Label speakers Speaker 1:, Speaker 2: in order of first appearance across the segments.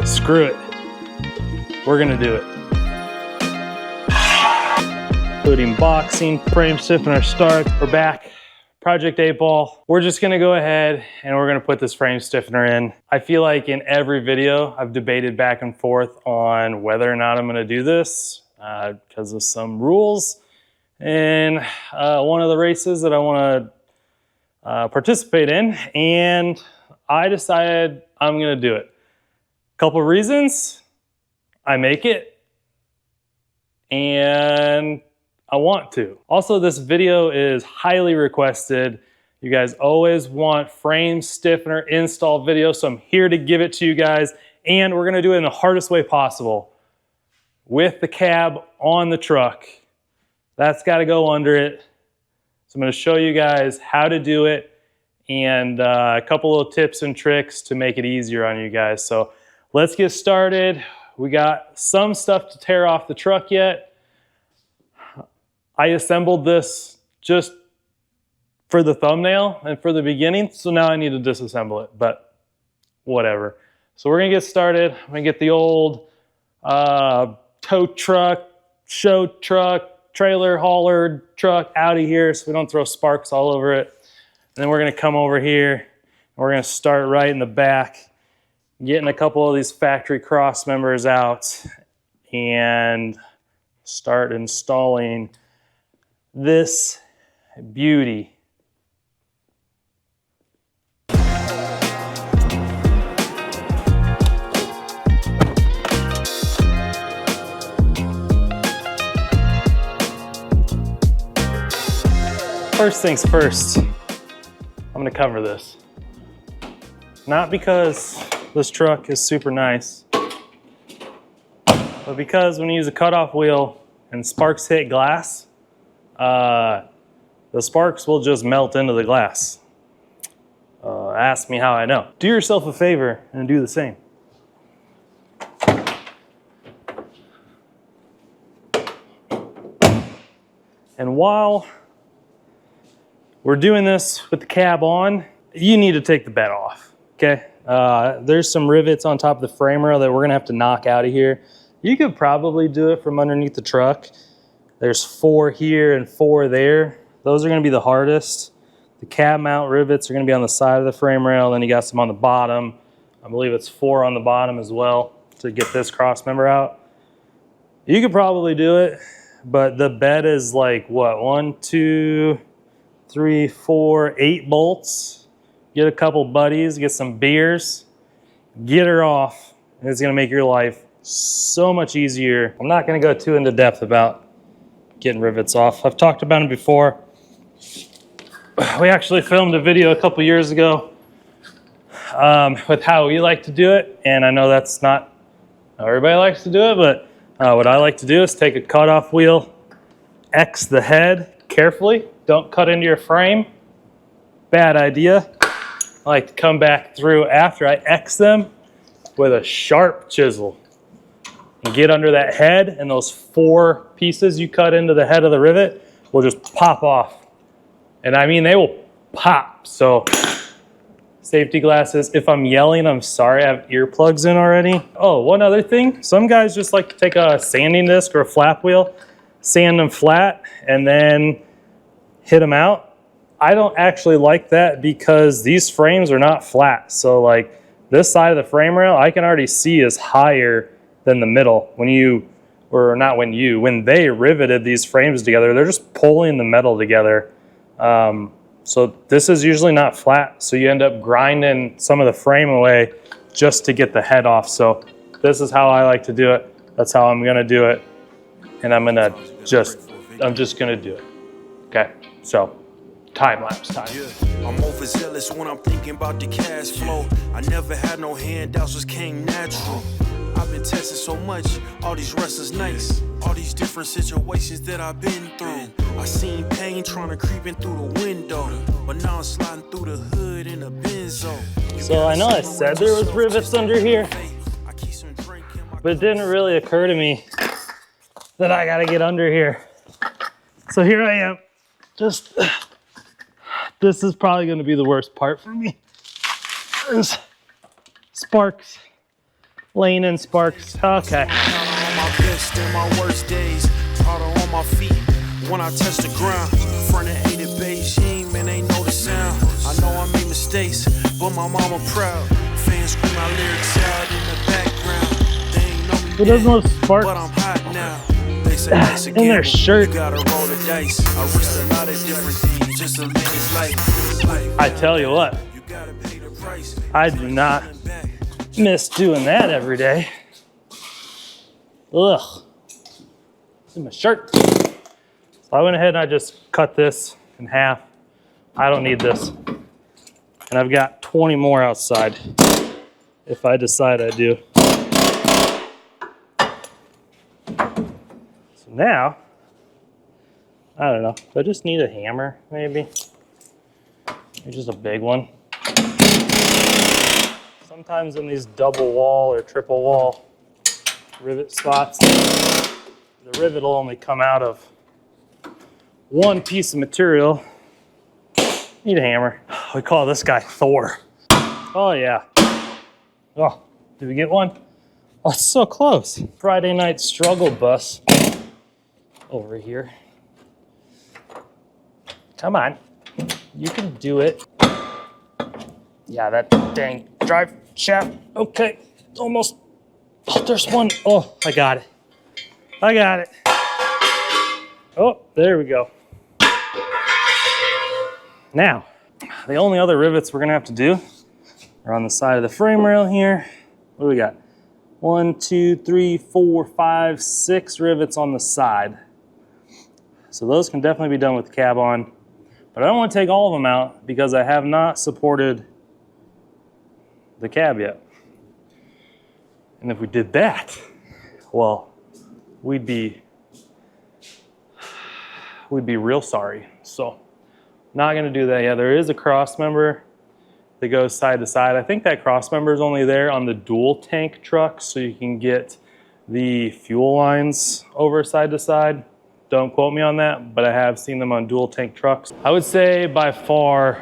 Speaker 1: Screw it. We're gonna do it. Including boxing, frame stiffener start. We're back. Project 8-Ball. We're just gonna go ahead and we're gonna put this frame stiffener in. I feel like in every video, I've debated back and forth on whether or not I'm gonna do this because of some rules. And one of the races that I wanna participate in, and I decided I'm gonna do it. Couple reasons: I make it, and I want to. Also, this video is highly requested. You guys always want frame stiffener install videos, so I'm here to give it to you guys, and we're gonna do it in the hardest way possible. With the cab on the truck. That's gotta go under it. So I'm gonna show you guys how to do it, and a couple little tips and tricks to make it easier on you guys. So let's get started. We got some stuff to tear off the truck yet. I assembled this just for the thumbnail and for the beginning, so now I need to disassemble it, but whatever. So we're gonna get started. I'm gonna get the old tow truck, show truck, trailer hauler truck out of here so we don't throw sparks all over it. And then we're gonna come over here and we're gonna start right in the back, getting a couple of these factory cross members out and start installing this beauty. First things first, I'm gonna cover this. Not because this truck is super nice, but because when you use a cutoff wheel and sparks hit glass, the sparks will just melt into the glass. Ask me how I know. Do yourself a favor and do the same. And while we're doing this with the cab on, you need to take the bed off, okay? There's some rivets on top of the frame rail that we're gonna have to knock out of here. You could probably do it from underneath the truck. There's 4 here and 4 there. Those are gonna be the hardest. The cab mount rivets are gonna be on the side of the frame rail, then you got some on the bottom. I believe it's 4 on the bottom as well to get this cross member out. You could probably do it, but the bed is like, what, 1, 2, 3, 4, 8 bolts. Get a couple buddies, get some beers, get her off. It's gonna make your life so much easier. I'm not gonna go too into depth about getting rivets off. I've talked about them before. We actually filmed a video a couple years ago with how we like to do it. And I know that's not how everybody likes to do it, but what I like to do is take a cutoff wheel, X the head carefully. Don't cut into your frame. Bad idea. I like to come back through after I X them with a sharp chisel and get under that head, and those 4 pieces you cut into the head of the rivet will just pop off. And I mean, they will pop. So safety glasses. If I'm yelling, I'm sorry, I have earplugs in already. Oh, one other thing. Some guys just like to take a sanding disc or a flap wheel, sand them flat, and then hit them out. I don't actually like that because these frames are not flat. So like this side of the frame rail, I can already see is higher than the middle. When they riveted these frames together, they're just pulling the metal together. So this is usually not flat. So you end up grinding some of the frame away just to get the head off. So this is how I like to do it. That's how I'm gonna do it. And I'm just gonna do it. Okay, so time lapse time. Yeah. I'm overzealous when I'm thinking about the cash flow. I never had no handouts, just came natural. I've been testing so much, all these restless nights, all these different situations that I've been through. I seen pain trying to creep in through the window, but now I'm sliding through the hood in a Benzo. So I know I said there was rivets under here, but it didn't really occur to me that I gotta get under here. So here I am. Just, this is probably gonna be the worst part for me. There's sparks, laying in sparks. Okay.
Speaker 2: On my best and my worst days, powder on my feet when I touch the ground. Front of 80 Beijing, man, they know the sound. I know I made mistakes, but my mama proud. Fans scream my lyrics out in the background. They ain't know me
Speaker 1: There's no sparks.
Speaker 2: but I'm hot now. They say that's a
Speaker 1: in their shirt.
Speaker 2: You gotta roll the dice. I risked a lot of different things just to live this life.
Speaker 1: I tell you what,
Speaker 2: You gotta pay the price.
Speaker 1: I do not miss doing that every day. Ugh, it's in my shirt. So I went ahead and I just cut this in half. I don't need this. And I've got 20 more outside if I decide I do. So now, I don't know, I just need a hammer maybe. Maybe just a big one. Sometimes in these double wall or triple wall rivet spots, the rivet will only come out of one piece of material. Need a hammer. We call this guy Thor. Oh yeah. Oh, did we get one? Oh, it's so close. Friday night struggle bus over here. Come on, you can do it. Yeah, that dang drive shaft. Okay, almost. Oh, there's one. Oh, I got it. I got it. Oh, there we go. Now, the only other rivets we're gonna have to do are on the side of the frame rail here. What do we got? 1, 2, 3, 4, 5, 6 rivets on the side. So those can definitely be done with the cab on, but I don't want to take all of them out because I have not supported the cab yet. And if we did that, well, we'd be real sorry. So not gonna do that yet. There is a cross member that goes side to side. I think that cross member is only there on the dual tank trucks, so you can get the fuel lines over side to side. Don't quote me on that, but I have seen them on dual tank trucks. I would say by far,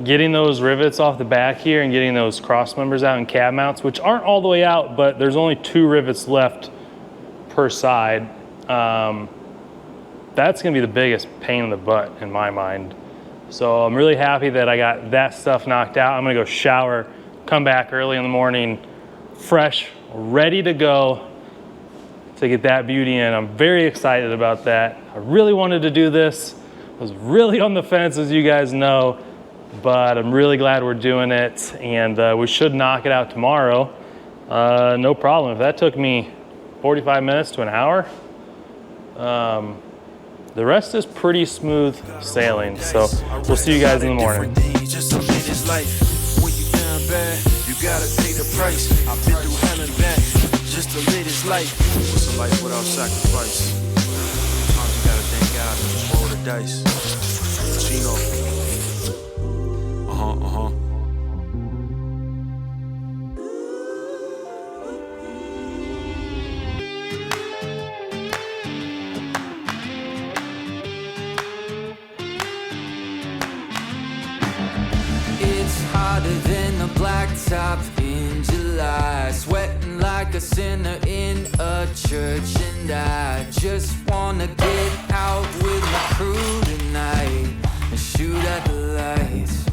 Speaker 1: getting those rivets off the back here and getting those cross members out in cab mounts, which aren't all the way out, but there's only 2 rivets left per side. That's gonna be the biggest pain in the butt in my mind. So I'm really happy that I got that stuff knocked out. I'm gonna go shower, come back early in the morning, fresh, ready to go to get that beauty in. I'm very excited about that. I really wanted to do this. I was really on the fence, as you guys know, but I'm really glad we're doing it, and we should knock it out tomorrow. No problem. If that took me 45 minutes to an hour, the rest is pretty smooth sailing. So we'll see you guys in the morning. You gotta pay the price. I've been through hell and back just to live this life. What's a life without sacrifice? Sometimes you gotta thank God and just roll the dice. Chino.
Speaker 3: It's hotter than a blacktop in July, sweating like a sinner in a church, and I just wanna get out with my crew tonight and shoot at the lights.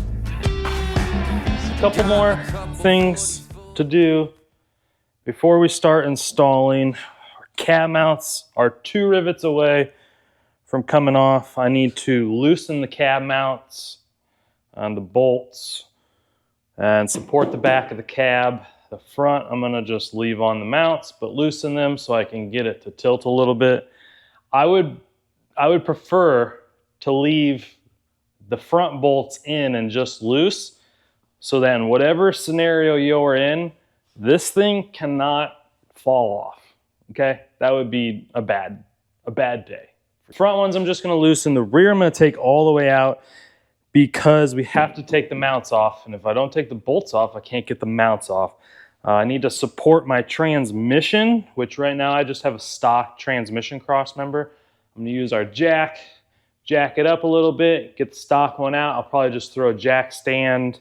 Speaker 1: A couple more things to do before we start installing. Our cab mounts are 2 rivets away from coming off. I need to loosen the cab mounts on the bolts and support the back of the cab. The front I'm gonna just leave on the mounts, but loosen them so I can get it to tilt a little bit. I would prefer to leave the front bolts in and just loose, so then whatever scenario you're in, this thing cannot fall off, okay? That would be a bad day. For front ones, I'm just gonna loosen. The rear, I'm gonna take all the way out because we have to take the mounts off. And if I don't take the bolts off, I can't get the mounts off. I need to support my transmission, which right now I just have a stock transmission cross member. I'm gonna use our jack it up a little bit, get the stock one out. I'll probably just throw a jack stand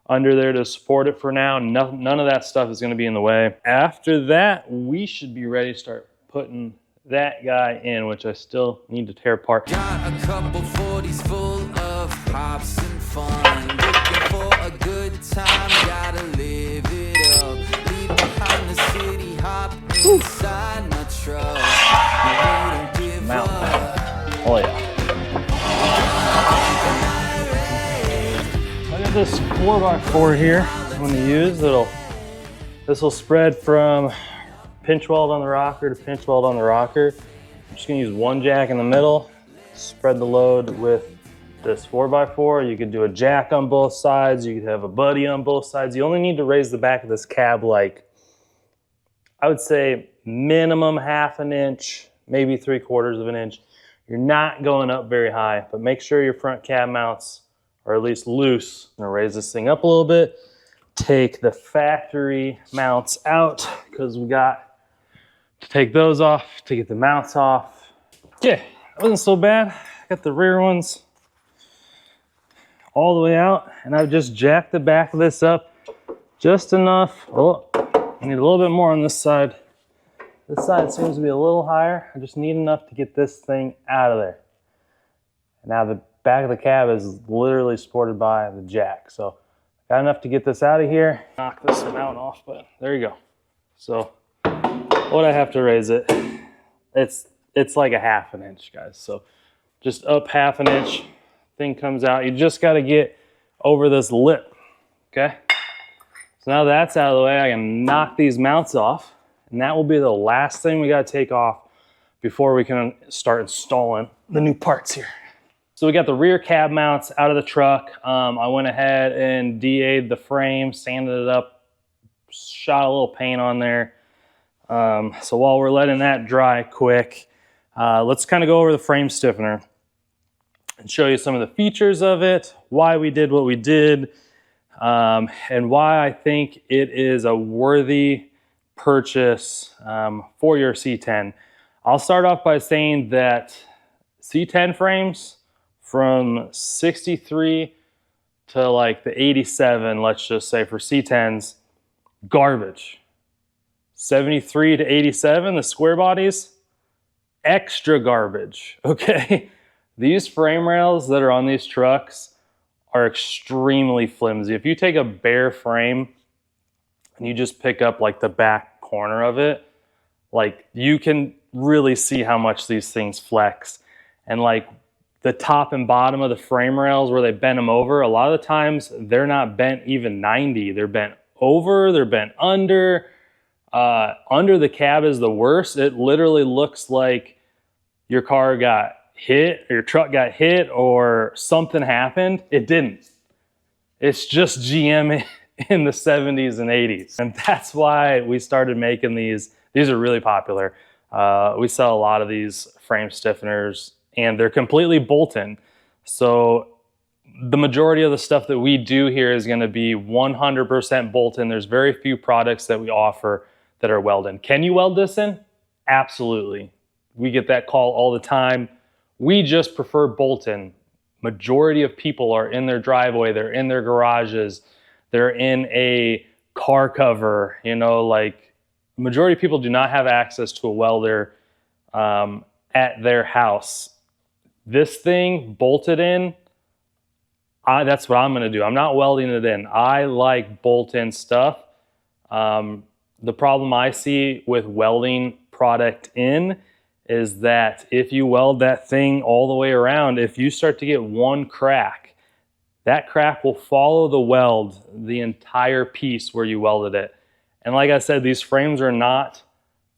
Speaker 1: under there to support it for now. None of that stuff is gonna be in the way. After that, we should be ready to start putting that guy in, which I still need to tear apart.
Speaker 3: Got a couple 40s full of hops and fun. Looking for a good time, gotta live it up. Leave behind the city, hop inside my truck. No, we don't give
Speaker 1: Mount.
Speaker 3: up.
Speaker 1: Oh yeah. Look at this 4x4 here I'm gonna use. This will spread from pinch weld on the rocker to pinch weld on the rocker. I'm just gonna use one jack in the middle, spread the load with this 4x4. You could do a jack on both sides. You could have a buddy on both sides. You only need to raise the back of this cab like, I would say minimum 1/2 inch, maybe 3/4 of an inch. You're not going up very high, but make sure your front cab mounts are at least loose. I'm gonna raise this thing up a little bit, take the factory mounts out because we got to take those off to get the mounts off. Yeah, that wasn't so bad. Got the rear ones all the way out, and I've just jacked the back of this up just enough. Oh, I need a little bit more on this side. This side seems to be a little higher. I just need enough to get this thing out of there. Now the back of the cab is literally supported by the jack. So got enough to get this out of here. Knock this amount off, but there you go. So what I have to raise it, it's like a 1/2 inch, guys. So just up 1/2 inch, thing comes out. You just got to get over this lip, okay? So now that's out of the way, I can knock these mounts off, and that will be the last thing we got to take off before we can start installing the new parts here. So we got the rear cab mounts out of the truck. I went ahead and DA'd the frame, sanded it up, shot a little paint on there. So while we're letting that dry quick, let's kind of go over the frame stiffener and show you some of the features of it, why we did what we did, and why I think it is a worthy purchase for your C10. I'll start off by saying that C10 frames from 63 to like the 87, let's just say for C10s, garbage. 73 to 87, the square bodies, extra garbage, okay? These frame rails that are on these trucks are extremely flimsy. If you take a bare frame and you just pick up like the back corner of it, like you can really see how much these things flex. And like the top and bottom of the frame rails where they bend them over, a lot of the times they're not bent even 90. They're bent over, they're bent under. Under the cab is the worst. It literally looks like your car got hit, or your truck got hit, or something happened. It didn't. It's just GM in the 70s and 80s. And that's why we started making these. These are really popular. We sell a lot of these frame stiffeners, and they're completely bolt-in. So the majority of the stuff that we do here is going to be 100% bolt-in. There's very few products that we offer that are weld-in. Can you weld this in? Absolutely. We get that call all the time. We just prefer bolt-in. Majority of people are in their driveway, they're in their garages, they're in a car cover, you know, like majority of people do not have access to a welder at their house. This thing bolted in, that's what I'm gonna do. I'm not welding it in. I like bolt-in stuff. The problem I see with welding product in is that if you weld that thing all the way around, if you start to get one crack, that crack will follow the weld the entire piece where you welded it. And like I said, these frames are not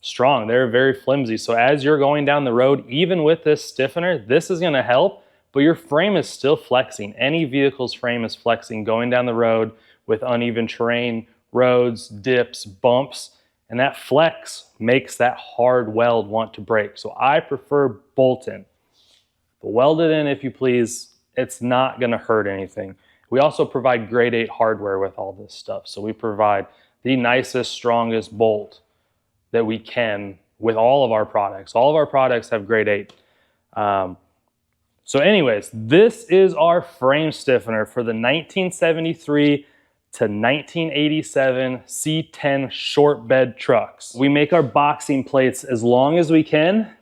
Speaker 1: strong. They're very flimsy. So as you're going down the road, even with this stiffener, this is gonna help, but your frame is still flexing. Any vehicle's frame is flexing going down the road with uneven terrain, roads, dips, bumps, and that flex makes that hard weld want to break. So I prefer bolt-in. But weld it in if you please. It's not gonna hurt anything. We also provide grade 8 hardware with all this stuff. So we provide the nicest, strongest bolt that we can with all of our products. All of our products have grade 8. So anyways, this is our frame stiffener for the 1973 to 1987 C10 Shortbed trucks. We make our boxing plates as long as we can.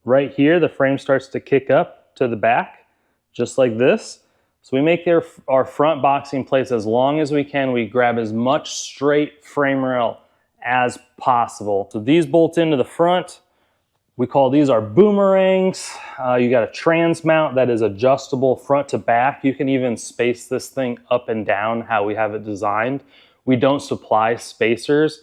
Speaker 1: Right here, the frame starts to kick up to the back, just like this. So we make our front boxing plates as long as we can. We grab as much straight frame rail as possible. So these bolt into the front. We call these our boomerangs. You got a trans mount that is adjustable front to back. You can even space this thing up and down how we have it designed. We don't supply spacers,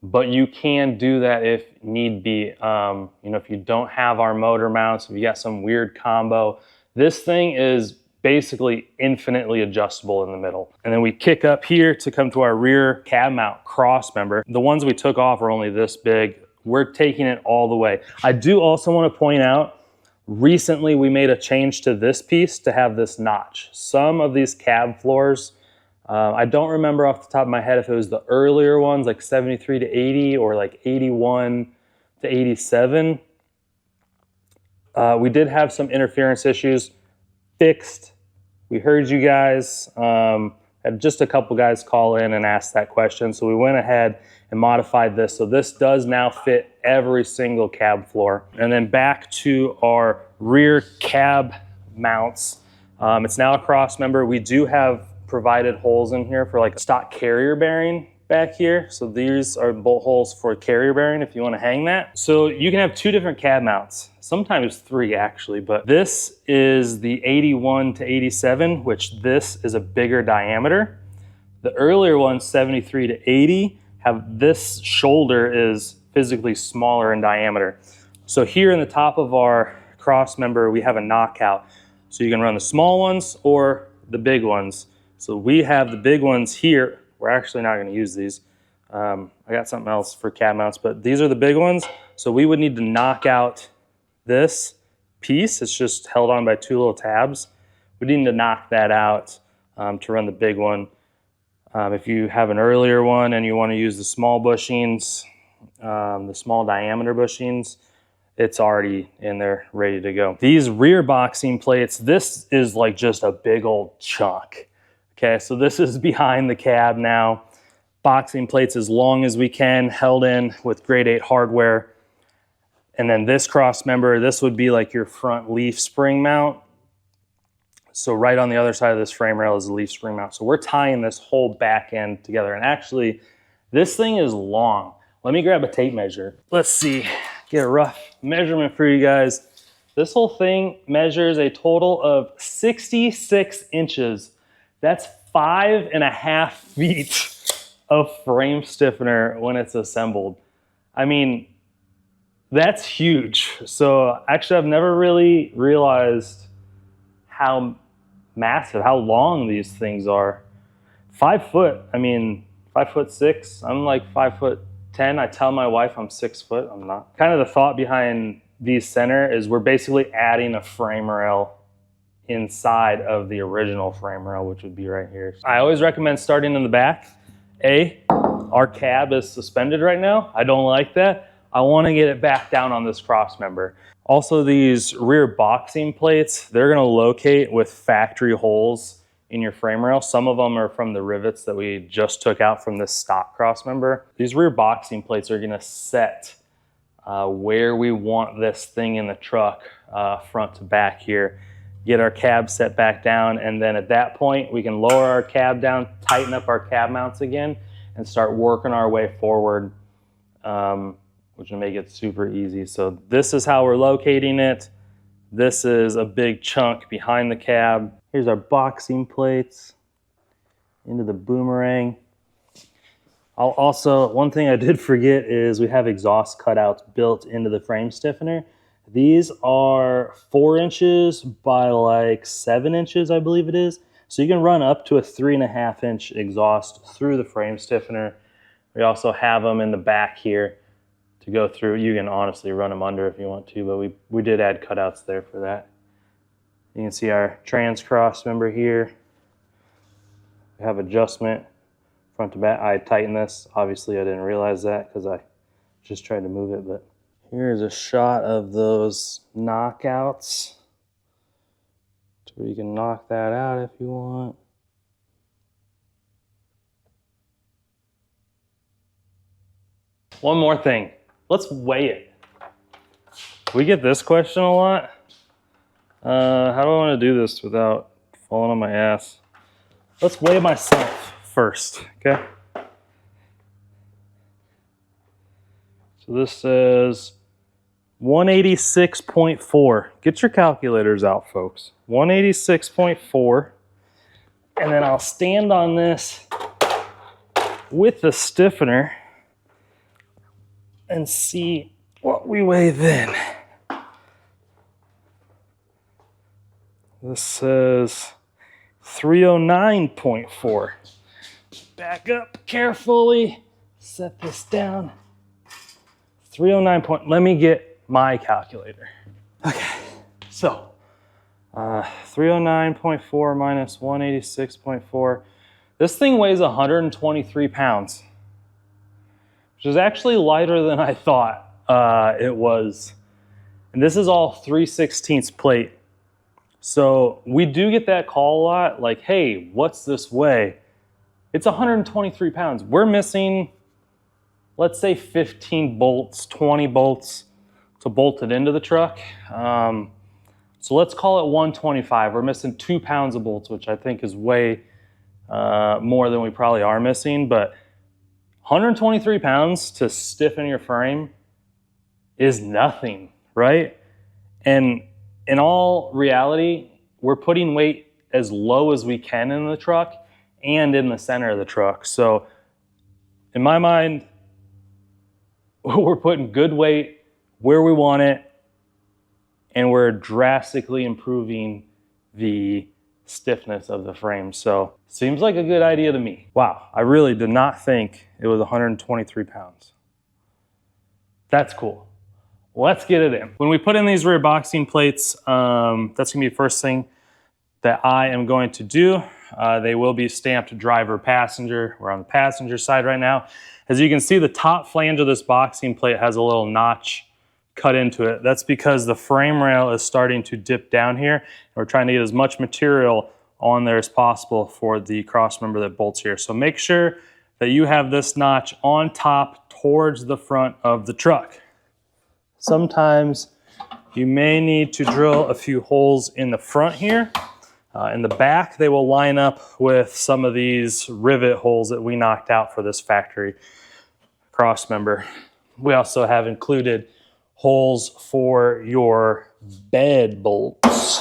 Speaker 1: but you can do that if need be. You know, if you don't have our motor mounts, if you got some weird combo, this thing is basically infinitely adjustable in the middle. And then we kick up here to come to our rear cab mount cross member. The ones we took off are only this big. We're taking it all the way. I do also want to point out, recently we made a change to this piece to have this notch. Some of these cab floors, I don't remember off the top of my head if it was the earlier ones, like 73 to 80 or like 81 to 87. We did have some interference issues fixed. We heard you guys. Had just a couple guys call in and ask that question. So we went ahead and modified this. So this does now fit every single cab floor. And then back to our rear cab mounts. It's now a cross member. We do have provided holes in here for like a stock carrier bearing back here. So these are bolt holes for carrier bearing if you want to hang that. So you can have 2 different cab mounts, sometimes 3 actually, but this is the 81 to 87, which this is a bigger diameter. The earlier ones, 73 to 80, have this shoulder is physically smaller in diameter. So here in the top of our cross member, we have a knockout. So you can run the small ones or the big ones. So we have the big ones here. We're actually not going to use these. I got something else for cab mounts, but these are the big ones. So we would need to knock out this piece. It's just held on by 2 little tabs. We need to knock that out to run the big one. If you have an earlier one and you want to use the small bushings, the small diameter bushings, it's already in there ready to go. These rear boxing plates, this is like just a big old chunk. Okay, so this is behind the cab now. Boxing plates as long as we can, held in with grade 8 hardware. And then this cross member, this would be like your front leaf spring mount. So right on the other side of this frame rail is the leaf spring mount. So we're tying this whole back end together. And actually, this thing is long. Let me grab a tape measure. Let's see, get a rough measurement for you guys. This whole thing measures a total of 66 inches. That's 5.5 feet of frame stiffener when it's assembled. I mean, that's huge. So actually, I've never really realized how massive, how long these things are. 5 foot, I mean, 5'6". I'm like 5'10". I tell my wife I'm 6 foot, I'm not. Kind of the thought behind these center is we're basically adding a frame rail inside of the original frame rail, which would be right here. I always recommend starting in the back. Our cab is suspended right now. I don't like that. I want to get it back down on this cross member. Also, these rear boxing plates, they're going to locate with factory holes in your frame rail. Some of them are from the rivets that we just took out from this stock cross member. These rear boxing plates are going to set where we want this thing in the truck, front to back here. Get our cab set back down, and then at that point we can lower our cab down, tighten up our cab mounts again, and start working our way forward, which will make it super easy. So this is how we're locating it. This is a big chunk behind the cab. Here's our boxing plates into the boomerang. One thing I did forget is we have exhaust cutouts built into the frame stiffener. These are 4 inches by like 7 inches, I believe it is. So you can run up to a 3.5 inch exhaust through the frame stiffener. We also have them in the back here to go through. You can honestly run them under if you want to, but we did add cutouts there for that. You can see our trans cross member here. We have adjustment front to back. I tightened this. Obviously I didn't realize that because I just tried to move it, but here's a shot of those knockouts. So you can knock that out if you want. One more thing, let's weigh it. We get this question a lot. How do I want to do this without falling on my ass? Let's weigh myself first, okay? So this says 186.4. Get your calculators out, folks. 186.4. And then I'll stand on this with the stiffener and see what we weigh then. This says 309.4. Back up carefully, set this down. 309. Let me get my calculator. Okay, so 309.4 minus 186.4. This thing weighs 123 pounds, which is actually lighter than I thought it was. And this is all 3/16 plate. So we do get that call a lot, like, hey, what's this weigh? It's 123 pounds. We're missing, let's say 15 bolts, 20 bolts to bolt it into the truck. So let's call it 125. We're missing 2 pounds of bolts, which I think is way more than we probably are missing. But 123 pounds to stiffen your frame is nothing, right? And in all reality, we're putting weight as low as we can in the truck and in the center of the truck. So in my mind, we're putting good weight where we want it, and we're drastically improving the stiffness of the frame. So seems like a good idea to me. Wow, I really did not think it was 123 pounds. That's cool. Let's get it in. When we put in these rear boxing plates, that's gonna be the first thing that I am going to do. They will be stamped driver passenger. We're on the passenger side right now. As you can see, the top flange of this boxing plate has a little notch cut into it. That's because the frame rail is starting to dip down here. We're trying to get as much material on there as possible for the cross member that bolts here. So make sure that you have this notch on top towards the front of the truck. Sometimes you may need to drill a few holes in the front here. In the back, they will line up with some of these rivet holes that we knocked out for this factory cross member. We also have included holes for your bed bolts.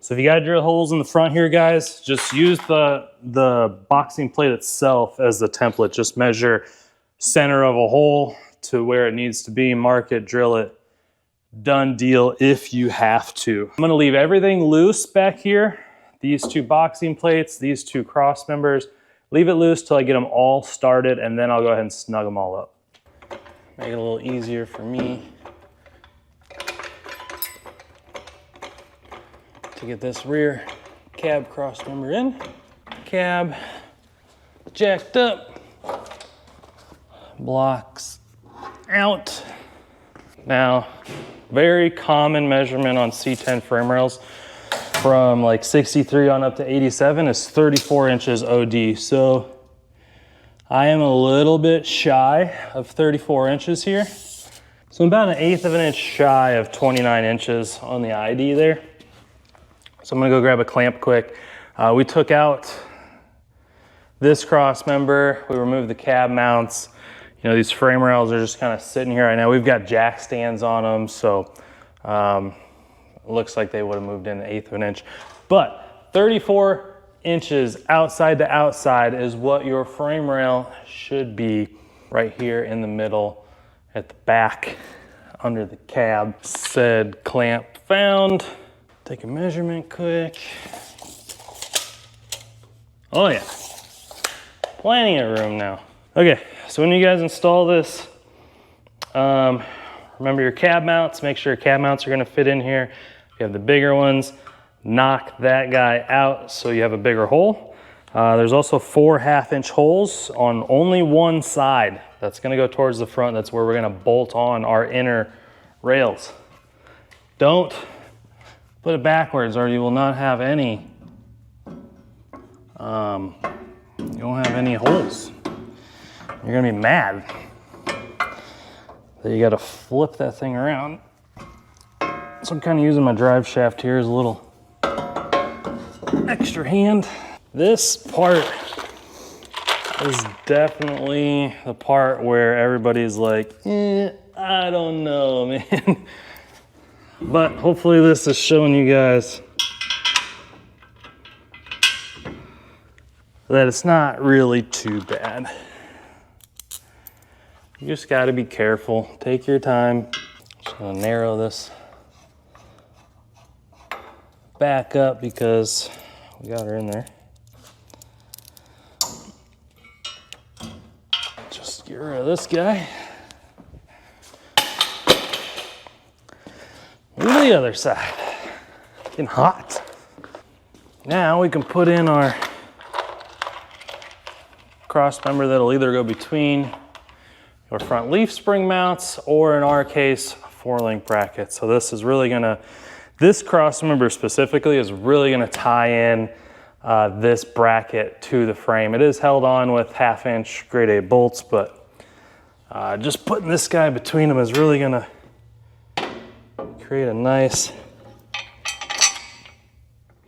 Speaker 1: So if you gotta drill holes in the front here, guys, just use the boxing plate itself as the template. Just measure center of a hole to where it needs to be, mark it, drill it. Done deal if you have to. I'm gonna leave everything loose back here. These two boxing plates, these two cross members. Leave it loose till I get them all started, and then I'll go ahead and snug them all up. Make it a little easier for me to get this rear cab cross member in. Cab jacked up, blocks out. Now, very common measurement on C10 frame rails from like 63 on up to 87 is 34 inches OD. So I am a little bit shy of 34 inches here. So I'm about 1/8 of an inch shy of 29 inches on the ID there. So I'm gonna go grab a clamp quick. We took out this cross member, we removed the cab mounts. You know, these frame rails are just kind of sitting here right now. We've got jack stands on them, so it looks like they would have moved in 1/8 of an inch. But 34 inches outside to outside is what your frame rail should be, right here in the middle at the back under the cab. Said clamp found. Take a measurement quick. Oh yeah, plenty of room now. Okay, so when you guys install this, remember your cab mounts, make sure your cab mounts are gonna fit in here. You have the bigger ones, knock that guy out so you have a bigger hole. There's also 4 1/2-inch holes on only one side. That's gonna go towards the front. That's where we're gonna bolt on our inner rails. Don't put it backwards or you will not have any, you won't have any holes. You're gonna be mad. So you gotta flip that thing around. So I'm kind of using my drive shaft here as a little extra hand. This part is definitely the part where everybody's like, I don't know, man. But hopefully this is showing you guys that it's not really too bad. You just gotta be careful, take your time. Just gonna narrow this back up because we got her in there. Just get rid of this guy. Move to the other side. Getting hot. Now we can put in our cross member that'll either go between your front leaf spring mounts or in our case, 4-link bracket. So this is really gonna, this cross member specifically is really gonna tie in this bracket to the frame. It is held on with 1/2-inch grade A bolts, but just putting this guy between them is really gonna create a nice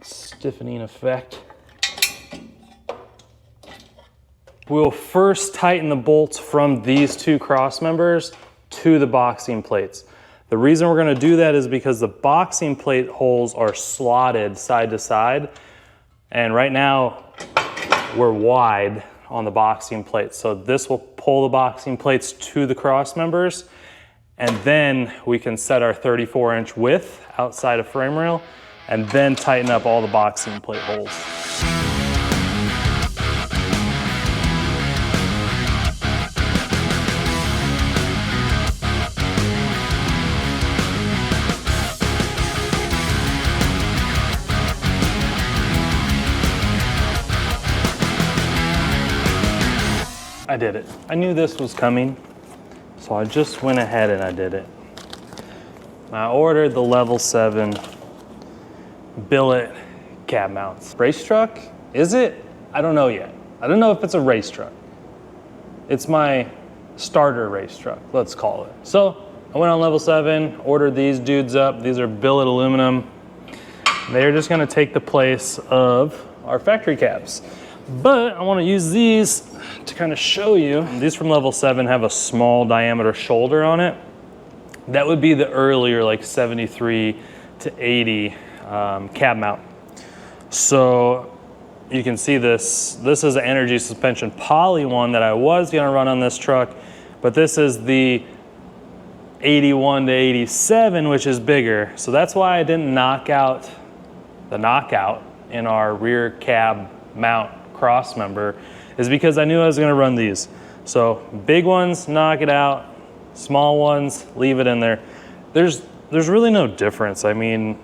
Speaker 1: stiffening effect. We'll first tighten the bolts from these 2 cross members to the boxing plates. The reason we're gonna do that is because the boxing plate holes are slotted side to side. And right now we're wide on the boxing plates. So this will pull the boxing plates to the cross members. And then we can set our 34-inch width outside of frame rail and then tighten up all the boxing plate holes. I did it. I knew this was coming, so I just went ahead and I did it. I ordered the level 7 billet cab mounts. Race truck, is it? I don't know yet. I don't know if it's a race truck. It's my starter race truck, let's call it. So I went on level 7, ordered these dudes up. These are billet aluminum. They're just gonna take the place of our factory cabs. But I wanna use these to kind of show you. These from level 7 have a small diameter shoulder on it. That would be the earlier like 73 to 80 cab mount. So you can see this. This is an energy suspension poly one that I was gonna run on this truck, but this is the 81 to 87, which is bigger. So that's why I didn't knock out the knockout in our rear cab mount cross member, is because I knew I was gonna run these. So big ones, knock it out. Small ones, leave it in there. There's really no difference. I mean,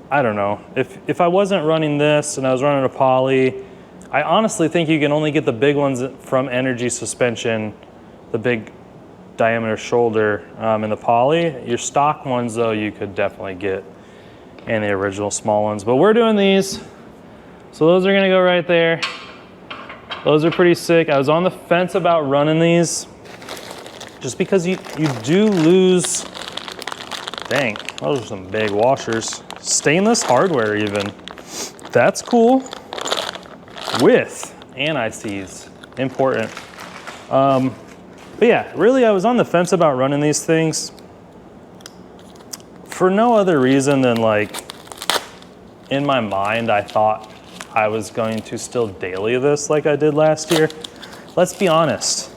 Speaker 1: I don't know. If I wasn't running this and I was running a poly, I honestly think you can only get the big ones from energy suspension, the big diameter shoulder in the poly. Your stock ones though, you could definitely get in the original small ones. But we're doing these. So those are gonna go right there. Those are pretty sick. I was on the fence about running these just because you do lose, dang, those are some big washers. Stainless hardware even. That's cool. With anti-seize, important. But yeah, really I was on the fence about running these things for no other reason than like, in my mind, I thought I was going to still daily this like I did last year. Let's be honest.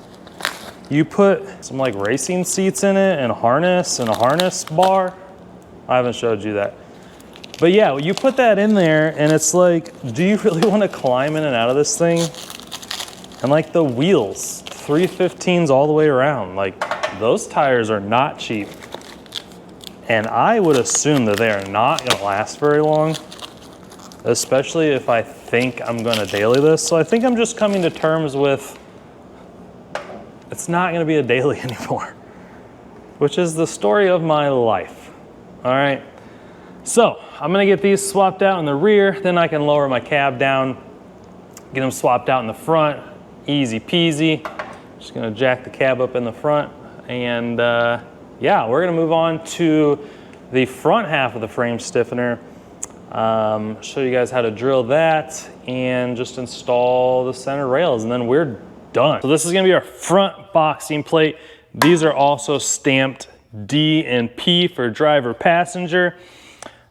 Speaker 1: You put some like racing seats in it and a harness bar. I haven't showed you that. But yeah, you put that in there and it's like, do you really want to climb in and out of this thing? And like the wheels, 315s all the way around. Like, those tires are not cheap. And I would assume that they are not gonna last very long, especially if I think I'm gonna daily this. So I think I'm just coming to terms with it's not gonna be a daily anymore, which is the story of my life. All right, so I'm gonna get these swapped out in the rear, then I can lower my cab down, get them swapped out in the front, easy peasy. Just gonna jack the cab up in the front, and yeah, we're gonna move on to the front half of the frame stiffener. Show you guys how to drill that and just install the center rails, and then we're done. So this is gonna be our front boxing plate. These are also stamped D and P for driver passenger.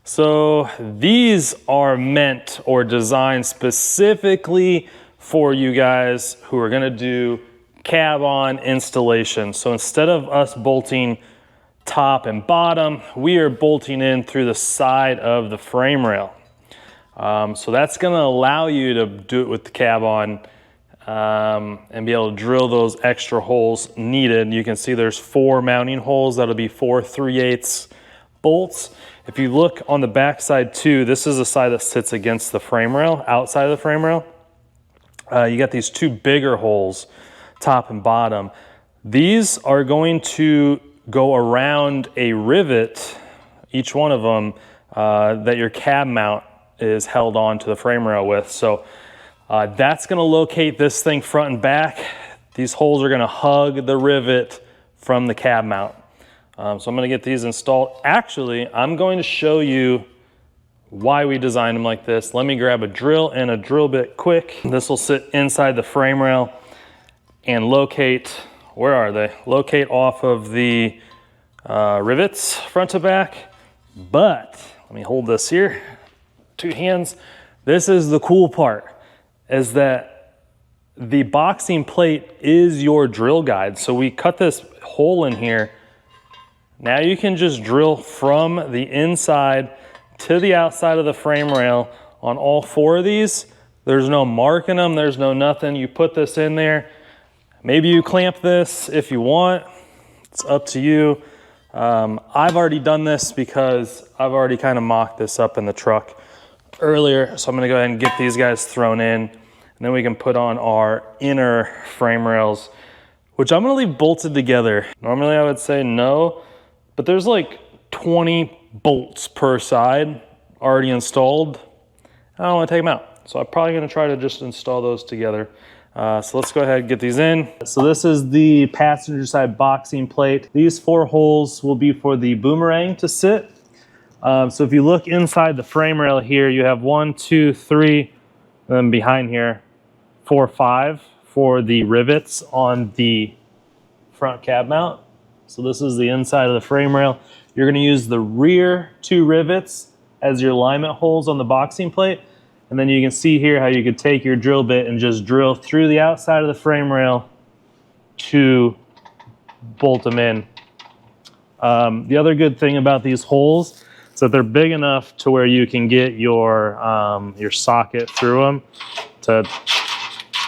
Speaker 1: So these are meant or designed specifically for you guys who are gonna do cab on installation. So instead of us bolting top and bottom, we are bolting in through the side of the frame rail. So that's gonna allow you to do it with the cab on and be able to drill those extra holes needed. You can see there's 4 mounting holes. That'll be 4 3/8 bolts. If you look on the back side too, this is the side that sits against the frame rail, outside of the frame rail. You got these 2 bigger holes, top and bottom. These are going to go around a rivet, each one of them, that your cab mount is held on to the frame rail with. So that's gonna locate this thing front and back. These holes are gonna hug the rivet from the cab mount. So I'm gonna get these installed. Actually, I'm going to show you why we designed them like this. Let me grab a drill and a drill bit quick. This will sit inside the frame rail and locate, where are they? Locate off of the rivets front to back. But let me hold this here, 2 hands. This is the cool part, is that the boxing plate is your drill guide. So we cut this hole in here. Now you can just drill from the inside to the outside of the frame rail on all 4 of these. There's no marking them, there's no nothing. You put this in there. Maybe you clamp this if you want. It's up to you. I've already done this because I've already kind of mocked this up in the truck earlier. So I'm gonna go ahead and get these guys thrown in, and then we can put on our inner frame rails, which I'm gonna leave bolted together. Normally I would say no, but there's like 20 bolts per side already installed. I don't wanna take them out. So I'm probably gonna try to just install those together. So let's go ahead and get these in. So this is the passenger side boxing plate. These 4 holes will be for the boomerang to sit. So if you look inside the frame rail here, you have 1, 2, 3, and then behind here, 4, 5 for the rivets on the front cab mount. So this is the inside of the frame rail. You're gonna use the rear 2 rivets as your alignment holes on the boxing plate. And then you can see here how you could take your drill bit and just drill through the outside of the frame rail to bolt them in. The other good thing about these holes is that they're big enough to where you can get your socket through them to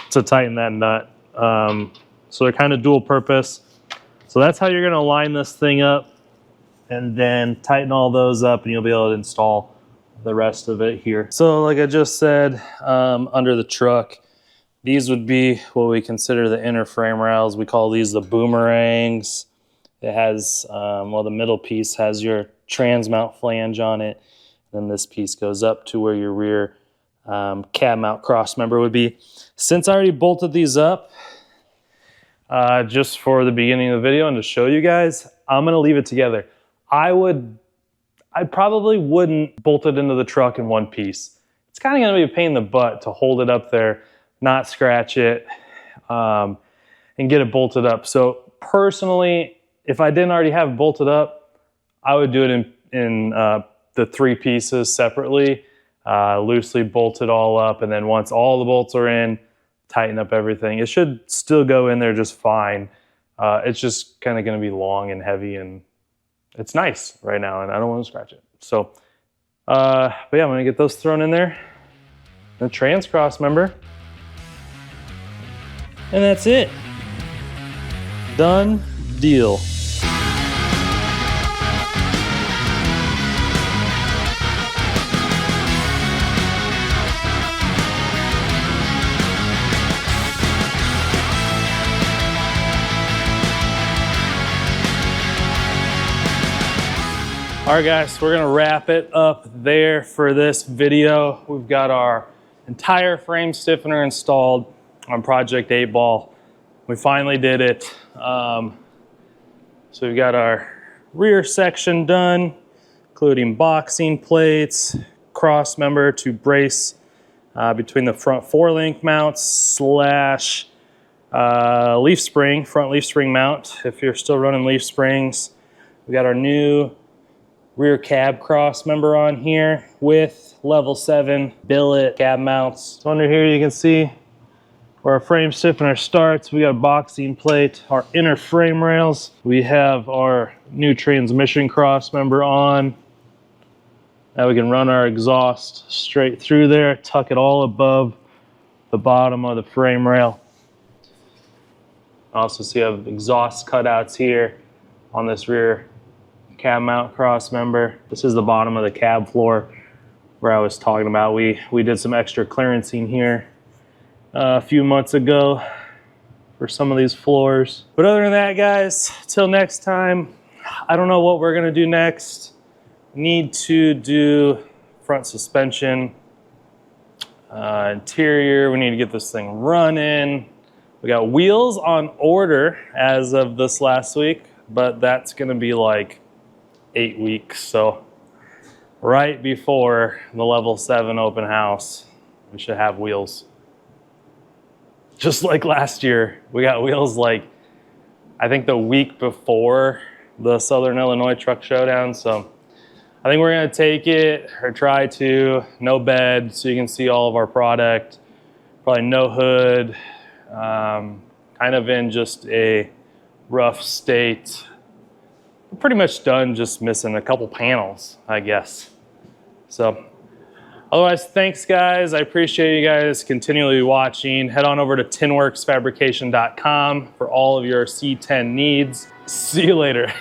Speaker 1: tighten that nut. So they're kind of dual purpose. So that's how you're gonna line this thing up, and then tighten all those up, and you'll be able to install the rest of it here. So like I just said, under the truck, these would be what we consider the inner frame rails. We call these the boomerangs. It has, well, the middle piece has your trans mount flange on it. Then this piece goes up to where your rear cab mount cross member would be. Since I already bolted these up, just for the beginning of the video and to show you guys, I'm gonna leave it together. I probably wouldn't bolt it into the truck in one piece. It's kind of gonna be a pain in the butt to hold it up there, not scratch it, and get it bolted up. So personally, if I didn't already have it bolted up, I would do it in the 3 pieces separately, loosely bolt it all up, and then once all the bolts are in, tighten up everything. It should still go in there just fine. It's just kind of gonna be long and heavy, and it's nice right now, and I don't want to scratch it. So, but yeah, I'm gonna get those thrown in there. The trans cross member. And that's it. Done deal. All right, guys, we're gonna wrap it up there for this video. We've got our entire frame stiffener installed on Project 8 Ball. We finally did it. So we've got our rear section done, including boxing plates, cross member to brace between the front 4-link mounts slash leaf spring, front leaf spring mount if you're still running leaf springs. We got our new rear cab cross member on here with level 7 billet cab mounts. So under here you can see where our frame stiffener starts. We got a boxing plate, our inner frame rails. We have our new transmission cross member on. Now we can run our exhaust straight through there, tuck it all above the bottom of the frame rail. Also see I have exhaust cutouts here on this rear cab mount cross member. This is the bottom of the cab floor where I was talking about. We did some extra clearancing here a few months ago for some of these floors. But other than that, guys, till next time, I don't know what we're gonna do next. Need to do front suspension, interior. We need to get this thing running. We got wheels on order as of this last week, but that's gonna be like 8 weeks, so right before the level 7 open house, we should have wheels. Just like last year, we got wheels like, I think the week before the Southern Illinois Truck Showdown, so I think we're gonna take it, or try to, no bed, so you can see all of our product, probably no hood, kind of in just a rough state. Pretty much done, just missing a couple panels, I guess. So otherwise, thanks guys. I appreciate you guys continually watching. Head on over to tinworksfabrication.com for all of your C10 needs. See you later.